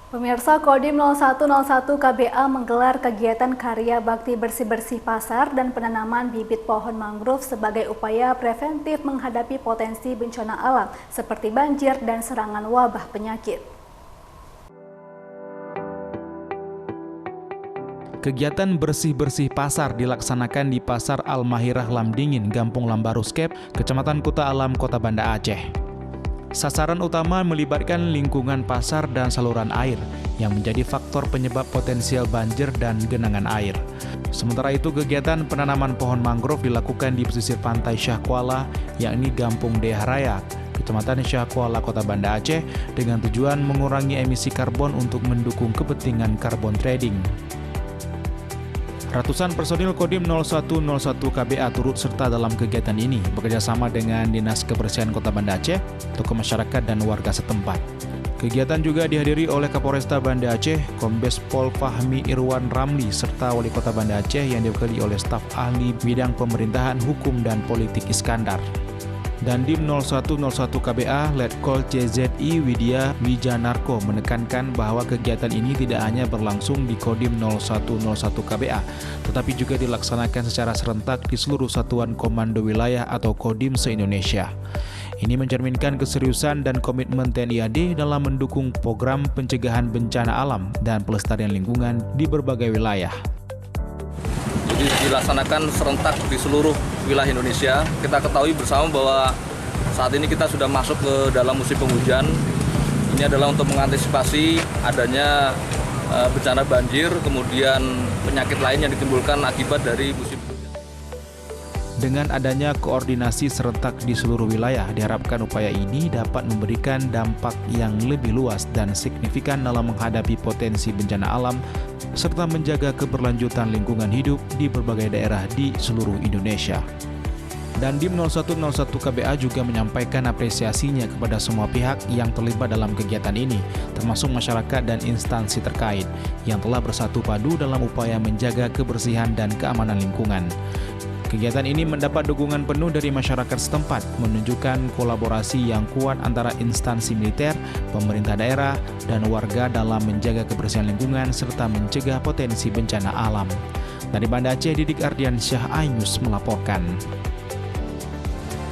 Pemirsa, Kodim 0101 KBA menggelar kegiatan karya bakti bersih-bersih pasar dan penanaman bibit pohon mangrove sebagai upaya preventif menghadapi potensi bencana alam seperti banjir dan serangan wabah penyakit. Kegiatan bersih-bersih pasar dilaksanakan di Pasar Al-Mahirah Lamdingin, Gampung Lambaruskep, Kecamatan Kuta Alam, Kota Banda Aceh. Sasaran utama melibatkan lingkungan pasar dan saluran air yang menjadi faktor penyebab potensial banjir dan genangan air. Sementara itu, kegiatan penanaman pohon mangrove dilakukan di pesisir pantai Syah Kuala, yakni Gampung Deharaya, Kecamatan Syah Kuala, Kota Banda Aceh, dengan tujuan mengurangi emisi karbon untuk mendukung kepentingan karbon trading. Ratusan personil Kodim 0101 KBA turut serta dalam kegiatan ini bekerjasama dengan Dinas Kebersihan Kota Banda Aceh, tokoh masyarakat dan warga setempat. Kegiatan juga dihadiri oleh Kapolresta Banda Aceh, Kombes Pol Fahmi Irwan Ramli, serta Wali Kota Banda Aceh yang diwakili oleh staf ahli bidang pemerintahan, hukum, dan politik Iskandar. Dandim 0101 KBA Letkol CZI Widya Wijanarko menekankan bahwa kegiatan ini tidak hanya berlangsung di Kodim 0101 KBA, tetapi juga dilaksanakan secara serentak di seluruh satuan komando wilayah atau Kodim se-Indonesia. Ini mencerminkan keseriusan dan komitmen TNI AD dalam mendukung program pencegahan bencana alam dan pelestarian lingkungan di berbagai wilayah. Jadi dilaksanakan serentak di seluruh wilayah Indonesia. Kita ketahui bersama bahwa saat ini kita sudah masuk ke dalam musim penghujan. Ini adalah untuk mengantisipasi adanya bencana banjir, kemudian penyakit lain yang ditimbulkan akibat dari musim penghujan. Dengan adanya koordinasi serentak di seluruh wilayah, diharapkan upaya ini dapat memberikan dampak yang lebih luas dan signifikan dalam menghadapi potensi bencana alam, serta menjaga keberlanjutan lingkungan hidup di berbagai daerah di seluruh Indonesia. Dandim 0101 KBA juga menyampaikan apresiasinya kepada semua pihak yang terlibat dalam kegiatan ini, termasuk masyarakat dan instansi terkait, yang telah bersatu padu dalam upaya menjaga kebersihan dan keamanan lingkungan. Kegiatan ini mendapat dukungan penuh dari masyarakat setempat, menunjukkan kolaborasi yang kuat antara instansi militer, pemerintah daerah, dan warga dalam menjaga kebersihan lingkungan serta mencegah potensi bencana alam. Dari Banda Aceh, Didik Ardiansyah, iNews melaporkan.